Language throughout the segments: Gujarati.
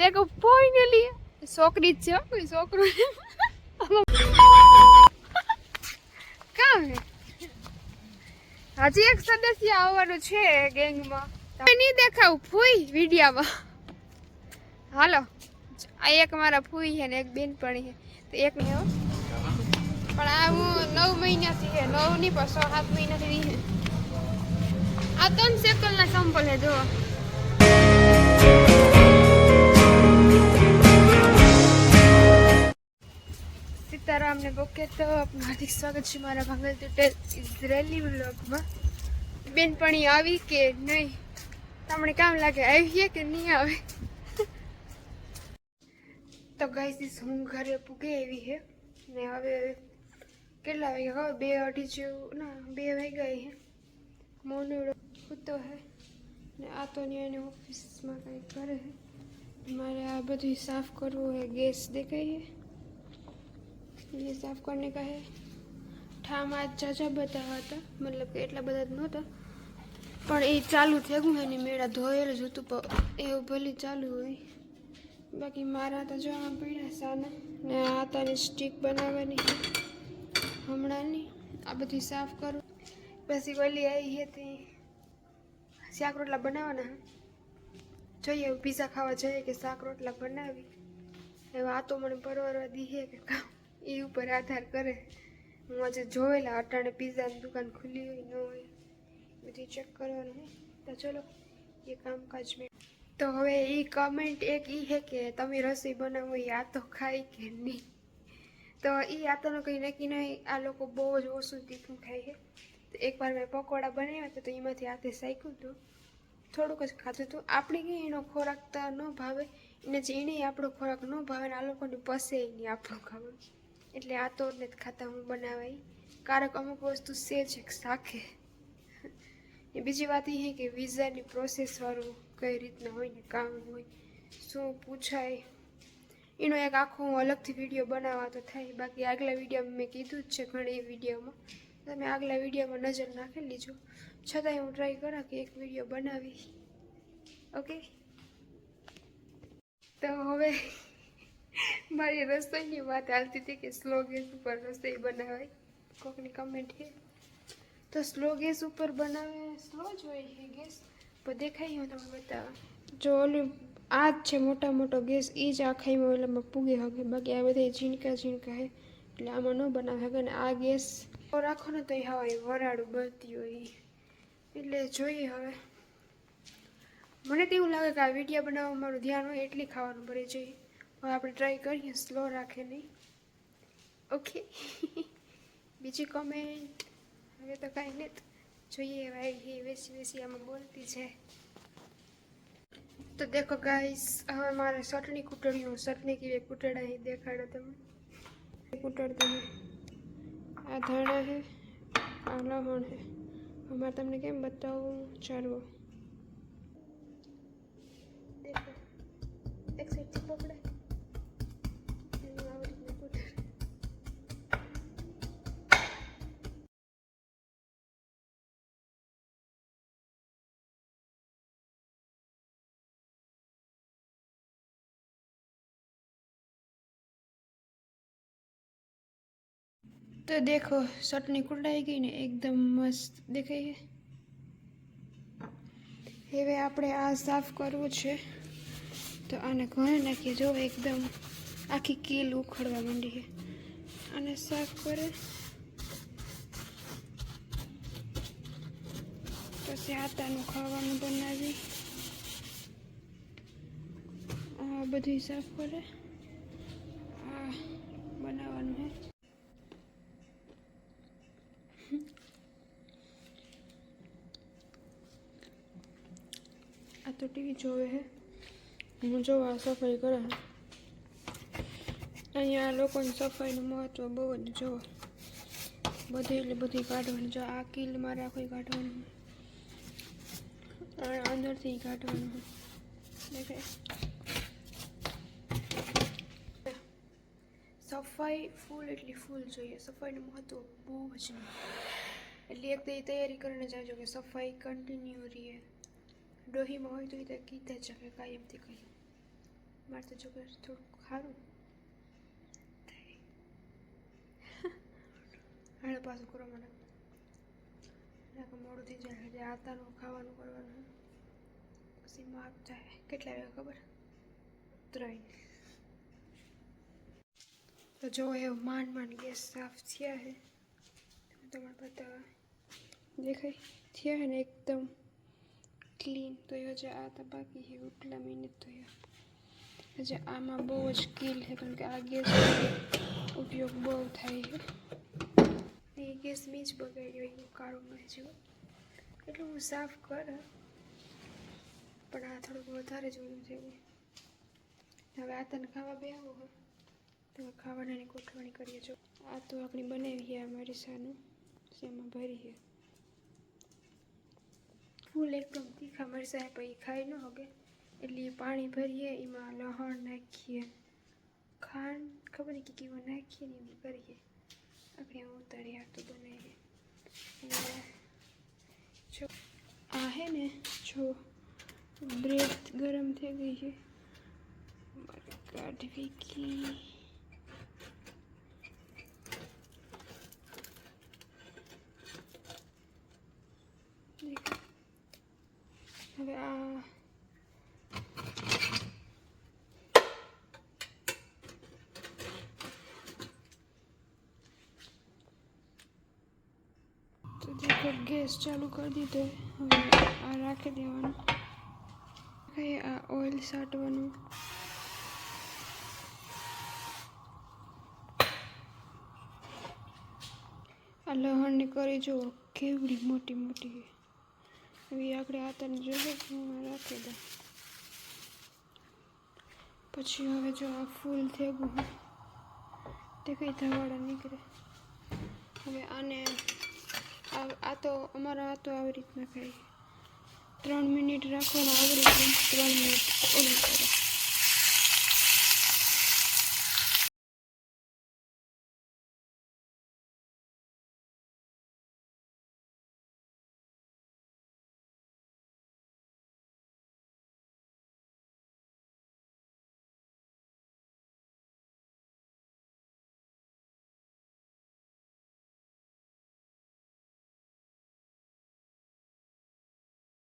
देखो फाइनली छोकरी છે કોઈ છોકરો કામ હજી એક સદસ્ય આવવાનું છે ગેંગમાં નહીં દેખાવું ફૂઈ વિડિયામાં હાલો આ એક મારા ફૂઈ છે ને એક બેનપણી છે તો એક ને પણ આ હું 9 મહિનાથી છે 9 ની પણ 7 મહિનાથી છે આ 3 સેકન્ડના સેમ્પલ છે જો सीताराम ने बोके तो अपना हार्दिक स्वागत है मारा भांगल टूटे इजरायली व्लॉग में बेनपणी આવી કે નહીં તમને કામ લાગે આવી કે નહીં આવે તો ગાઈસ હું ઘરે પૂગે આવી હે ને હવે કેટલા વાગ્યા હવે 2:30 જેવું ના 2 વાગ્યા હે મોનુડો કૂતો હે ને આ તો ને ઓફિસમાં કંઈ કરે હે મારે આ બધું સાફ કરવું હે ગેસ દેખાય હે ये साफ करने का है ठाम आज चाचा बतावा था मतलब કે એટલા બધા જ નહોતા પણ એ ચાલુ થઈ ગયું એની મેળા ધોયેલ જ હતું પણ એવું ભલે ચાલુ હોય બાકી મારા તો જોવા પડ્યા સાના ને આ તારી સ્ટીક બનાવવાની હમણાંની આ બધી સાફ કરું પછી ઓલી આવી હતી શાક રોટલા બનાવવાના જોઈએ પીઝા ખાવા જઈએ કે શાક રોટલા બનાવી એવા આ તો મને પરવરવા દીહે કે કામ એ ઉપર આધાર કરે હું આજે જોયેલા અટાણે પીઝાની દુકાન ખુલ્લી હોય ન હોય બધી ચેક કરવાનું હોય તો ચલો એ કામકાજ મેં તો હવે એ કમેન્ટ એક એ છે કે તમે રસોઈ બનાવો એ આ તો ખાય કે નહીં તો એ આતોનો કંઈ નક્કી નહીં આ લોકો બહુ જ ઓછું તીખું ખાય છે તો એકવાર મેં પકોડા બનાવ્યા હતા તો એમાંથી હાથે શીખ્યું હતું થોડુંક જ ખાધું હતું આપણે કંઈ એનો ખોરાક તો ન ભાવે એને જે એને આપણો ખોરાક ન ભાવે ને આ લોકોને પસે નહીં આપણું ખાવાનું એટલે આ તો નથી ખાતા હું બનાવાય કારક અમુક વસ્તુ સેજ શાખે એ બીજી વાત એ છે કે વિઝાની પ્રોસેસવાળું કઈ રીતના હોય ને કામ હોય શું પૂછાય એનો એક આખો હું અલગથી વિડીયો બનાવવા તો થાય બાકી આગલા વિડીયોમાં મેં કીધું જ છે ઘણી વિડીયોમાં તમે આગલા વિડીયોમાં નજર નાખી લીજો છતાંય હું ટ્રાય કરા કે એક વિડીયો બનાવી ઓકે તો હવે મારી રસોઈની વાત હાલતી હતી કે સ્લો ગેસ ઉપર રસોઈ બનાવાય કોકની કમેન્ટ છે તો સ્લો ગેસ ઉપર બનાવે સ્લો જ હોય છે ગેસ પણ દેખાય હું તમને બતાવવા જો ઓલી આ જ છે મોટો ગેસ એ જ આખાઈમાં ઓલામાં પૂગે શકે બાકી આ બધા ઝીણકા હે એટલે આમાં ન બનાવે શકે ને આ ગેસ રાખો ને તો એ હવા વરાળું બળતી હોય એટલે જોઈએ હવે મને તો એવું લાગે કે આ વિડીયો બનાવવા મારું ધ્યાન હોય એટલી ખાવાનું ભરે જોઈએ હવે આપણે ટ્રાય કરીએ સ્લો રાખે નહીં ઓકે બીજી કમેન્ટ હવે તો કાંઈ નહીં જોઈએ ભાઈ વેસી આમાં બોલતી છે તો દેખો ગાઈસ હવે મારે ચટણી કૂટણીઓ ચટણી કેવી કૂટડા હે દેખાડો તમે કૂટડ તમે આ ધાણા હે આ લહણ હે અમારે તમને કેમ બતાવું ચાલો દેખો એક સાઈડથી પકડાય तो देखो चटनी कुटाई गई ने एकदम मस्त देखाय હવે આપણે આ સાફ કરવું છે તો આને ઘણે નાખીએ જો એકદમ આખી કીલ ઉખડવા માંડી છે આને સાફ કરે પછી આટાનું ખાવાનું બનાવી આ બધું સાફ કરે આ બનાવવાનું છે આ તો ટીવી જોવે હે હું જો આ સફાઈ કરે અહીંયા લોકોની સફાઈનું મહત્વ બહુ જ જો બધી એટલે બધી કાઢવાની જો આ કીલ મારે આખી કાઢવાનું અંદરથી કાઢવાનું દેખાય સફાઈ ફૂલ એટલી ફૂલ જોઈએ સફાઈનું મહત્વ બહુ જ એટલે એક તો એ તૈયારી કરીને જાજો કે સફાઈ કન્ટિન્યુ રહે ડોહીમાં હોય તો એ કીધે જ કે કાયમથી કહ્યું મારે તો જો થોડુંક ખારું હાડે પાછું કરો મને મોડું થઈ જાય એટલે આતાનું ખાવાનું કરવાનું પછી માપ થાય કેટલા વાગે ખબર 3 તો જો એ માંડ ગેસ સાફ થયા છે તમારે બતાવવા દેખાય થયા છે ને એકદમ ક્લીન તો એ હજી આ તો બાકી છે એટલા મહિને તો હજી આમાં બહુ જ સ્કીલ છે કારણ કે આ ગેસ ઉપયોગ બહુ થાય છે એ ગેસ મેં જ બગાડ્યો એવું કાળું મેં જેવું એટલે હું સાફ કર પણ આ થોડુંક વધારે જ ઓલું થયું હવે આ તને ખાવા બે આવો હોય તો ખાવાનાની ગોઠવણી કરીએ જો આ તો આપણી બનાવી છે આ મરીસાનું એમાં ભરીએ ફૂલ એકદમ તીખા મરચાં પછી ખાઈ ન હોગે એટલે પાણી ભરીએ એમાં લસણ નાખીએ ખાંડ ખબર નહીં કે કેવું નાખીએ ને એવું કરીએ આપણે ઉતારી આ તો બનાવીએ જો આ હે ને જો બ્રેડ ગરમ થઈ ગઈ છે કાઢવી કી હવે આ તો દેખો ગેસ ચાલુ કરી દીધો હવે આ રાખી દેવાનું આ ઓઇલ સાટવાનું આ લહણની કરી જો કેવડી મોટી મોટી એવી આપણે આતાને જોઈએ રાખી દે પછી હવે જો આ ફૂલ થઈ ગયું તે કઈ ધવાડા નીકળે હવે આને આ તો અમારા આ તો આવી રીતના ખાઈ 3 મિનિટ રાખવાનું આવી રીતે 3 મિનિટ ઓલું કરો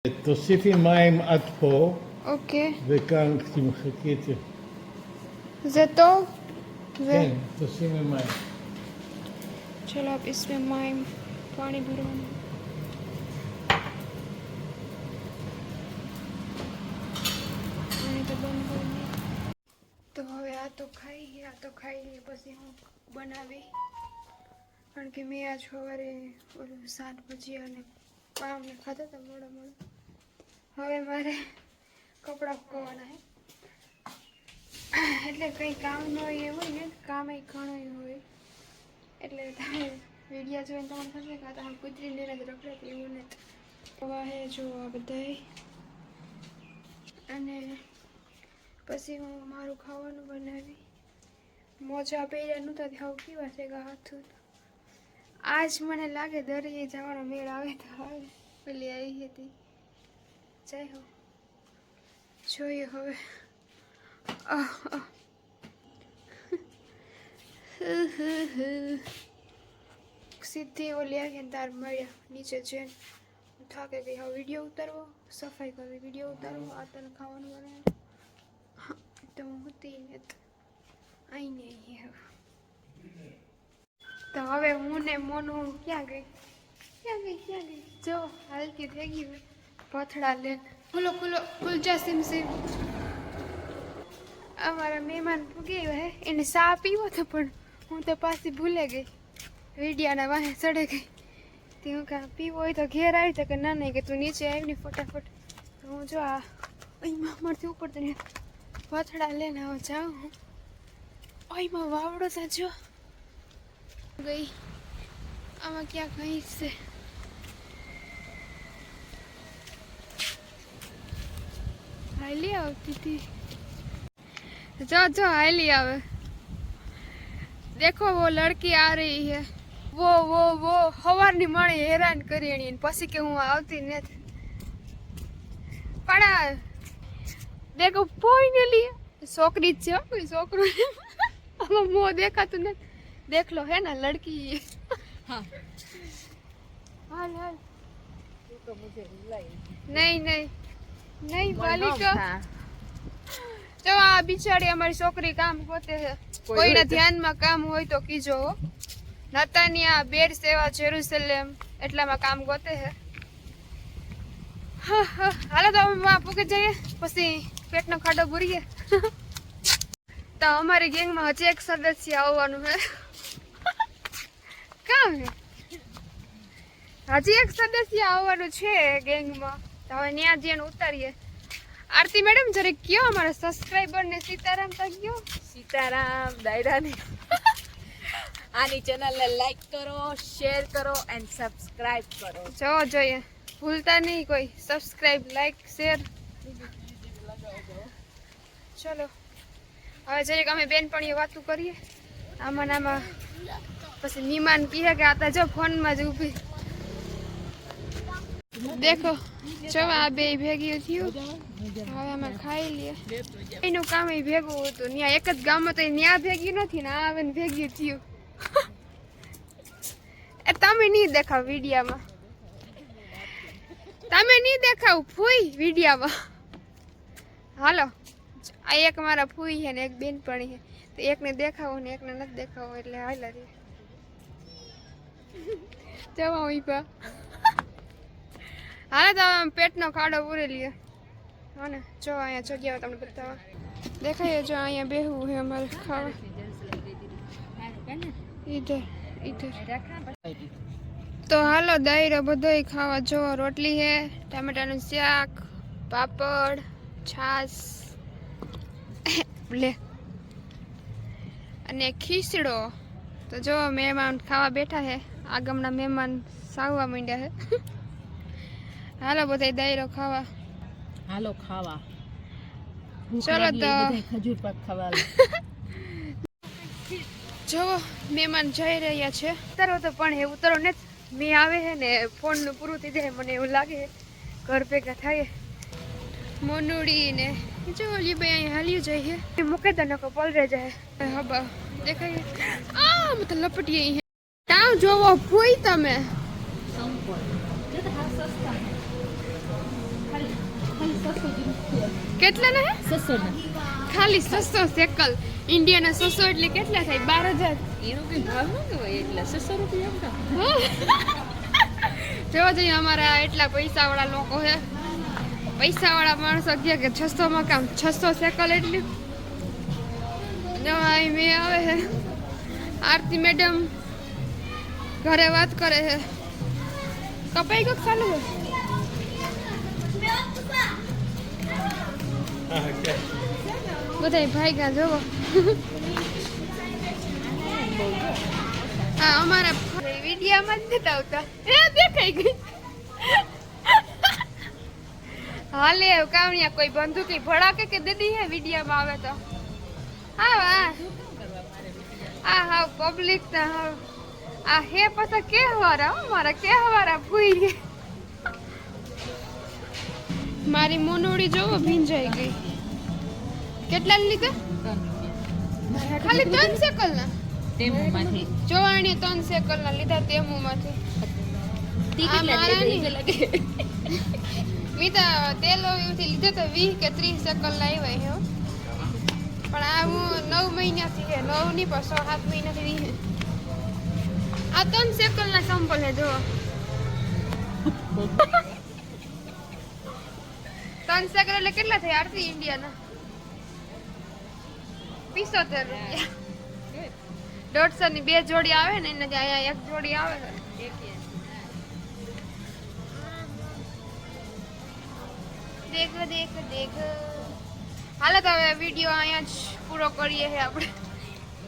תוסיפי מים עד פה, אוקיי. וכאן תמחקי את זה. זה טוב? כן, תשימי מים. चलो अब इसमें מים पानी भरवाना तो હવે આ તો ખાઈ લઈએ પછી હું બનાવી કારણ કે મેં આજ સવારે ઓલું શાક ભજીયા અને પાવ ને ખાધા હતા મોડા હવે મારે કપડાં સુકવવાના છે એટલે કંઈ કામ ન હોય એ હોય ને કામ એ ઘણું હોય એટલે તમે વિડીયો જોઈને તમને થશે કે તમે કૂતરીને જ રખડે એવું નથી હવા હે જો આ બધાય અને પછી હું મારું ખાવાનું બનાવી મોજા પહેર્યા નહોતા હવે કેવા છે કે હાથું આજ મને લાગે દરિયે જવાનો મેળ આવે તો આવે પેલી આવી હતી જય હો જોઈએ હવે સીધી ઓલી આવી તાર મળ્યા નીચે જઈને થાકે ગઈ હવે વિડીયો ઉતારવો સફાઈ કરવી વિડીયો ઉતારવો આ તને ખાવાનું બનાવે તો હું હતી ને આઈને હવે તો હવે હું ને મોનું ક્યાં ગઈ જો હલકી થઈ ગઈ પથડા લે ખુલ્લો ખુલજા સિમ અમારા મહેમાન પૂગી હે એને ચા પીવો તો પણ હું તો પાછી ભૂલે ગઈ વિડિયાના વાહે ચડે ગઈ તે હું કાં પીવો હોય તો ઘેર આવી તો કે ના નહીં કે તું નીચે આવી ને ફટાફટ તો હું જો આ અહીંમાં અમારથી ઉપર તો પથડા લઈને હવે જાઉં હું અહીંમાં વાવડો તા જો ગઈ આમાં ક્યાં કઈ છે હાલી આવતી હતી जो हाली आवे देखो वो लड़की आ रही है वो हवाરની મણી હેરાન કરી એની પછી કે હું આવતી નથી પણ દેખો ફાઇનલી છોકરી જ છે હો, કોઈ છોકરો આમાં મોં દેખાતું ને દેખ લો હે ને લડકી हाँ હાલ હાલ तू तो मुझे रुलाई નહીં નહીં નહીં બાલિકા था જો આ બિચારી અમારી છોકરી કામ ગોતે છે કોઈના ધ્યાનમાં કામ હોય તો કીજો હો. નતાનિયા બેર સેવા જેરુસલેમ એટલામાં કામ ગોતે છે. હાલો તો અમે પૂકે જઈએ પછી પેટનો ખાડો ભરીએ. તો અમારી ગેંગમાં હજી એક સદસ્ય આવવાનું છે. કામ હે હજી એક સદસ્ય આવવાનું છે ગેંગમાં. તો હવે ત્યાં જઈને ઉતારીએ. આરતી મેડમ જરીક કયો અમારા સબસ્ક્રાઇબર ને સીતારામ તો કયો. सीताराम दायरा ने आनी चैनल ने लाइक करो शेयर करो एंड सब्सक्राइब करो જો જોઈએ ભૂલતા નહીં કોઈ સબસ્ક્રાઇબ લાઈક શેર. ચલો હવે જરીક અમે બેનપણીઓ વાતું કરીએ આમાં ને આમાં. પછી મીમાન કહે કે આ તો જો ફોનમાં જ ઊભી. દેખો જો આ બે ભેગી થયું. હવે અમે ખાઈ લઈએ. એનું કામ એ ભેગું હતું. ત્યાં એક જ ગામમાં તો ત્યાં ભેગી નથી ને આ આવે ને ભેગી થયું. એ તમે નહીં દેખાવ વિડીયામાં. તમે નહીં દેખાવ ફૂઈ વિડીયામાં. હાલો આ એક મારા ફૂઈ છે ને એક બેનપણી છે. તો એકને દેખાવો ને એકને નથી દેખાવો એટલે હાલા રે જવા ઉભા. હાલે તો આમ પેટનો ખાડો પૂરી લઈએ. હા ને જો અહીંયા જગ્યાઓ તમને બતાવવા દેખાય. જો અહીંયા બેહવું છે અમારે ખાવા. Either either. તો હાલો દાયરો બધોય ખાવા. જો રોટલી છે, ટામેટાનું શાક, પાપડ, છાશ લે અને ખીચડો. તો જો મહેમાન ખાવા બેઠા છે. આગમના મહેમાન સાવવા માંડ્યા છે. હાલો બધાય દાયરો ખાવા. हालो खावा चलो तो खजूर पाक खावा જો મહેમાન જઈ રહ્યા છે. ઉતરો તો પણ એ ઉતરો ને મેં આવે છે ને ફોનનું પૂરું થઈ જાય મને એવું લાગે. ઘર ભેગા થાય મોનુડી ને જો ઓલી બે અહીં હાલ્યું જાય છે. મૂકે તો નકો પલરે જાય. હબા દેખાય આ મત લપટીએ અહીં. કાં જોવો ફૂઈ તમે કેટલા ના હે? 600 ખાલી 600 સેકલ. ઇન્ડિયાના 600 એટલે કેટલા થાય? 12,000. એનો કઈ ભાવ ન હોય એટલે 600 રૂપિયા જોવા જઈએ અમારા એટલા પૈસા વાળા લોકો છે. પૈસા વાળા માણસો કહે કે 600 માં કામ 600 સેકલ એટલી. જો અહીં મેં આવે છે આરતી મેડમ ઘરે વાત કરે છે. કપાઈ ગયો ચાલુ હોય. બધા ભાઈ ગયા જોવો. હા અમારા વિડીયામાં જ નથી આવતા. એ દેખાઈ ગઈ. હાલે કાવણિયા કોઈ બંદૂકી ભડાકે કે દીદી હે વિડીયામાં આવે તો. હા હા આ હા પબ્લિક ના હા આ હે પાછા કેહવારા મારા કેહવારા ભૂઈ. મારી મોનોડી જોવો ભીંજાઈ ગઈ. કેટલા લીધા? ખાલી 3 સેકલ ના તેમાંથી જોવાણી 3 સેકલ ના લીધા તેમુમાંથી. આ મારા નહીં લાગે. મી તો તેલ થી લીધા તો 20 કે 30 સેકલ ના આવ્યા હે. પણ આ હું 9 મહિનાથી હે. 9 ની પાછો 7 મહિનાથી હે. આ 3 સેકલ ના સેમ્પલ હે. જો 3 સેકલ એટલે કેટલા થાય આરતી ઇન્ડિયાના? 75 રૂપિયા. 150 ની 2 જોડી આવે ને એને અહીંયા 1 જોડી આવે છે. દેખો દેખો દેખો. હાલો તો હવે વિડીયો અહીંયા જ પૂરો કરીએ છે આપણે.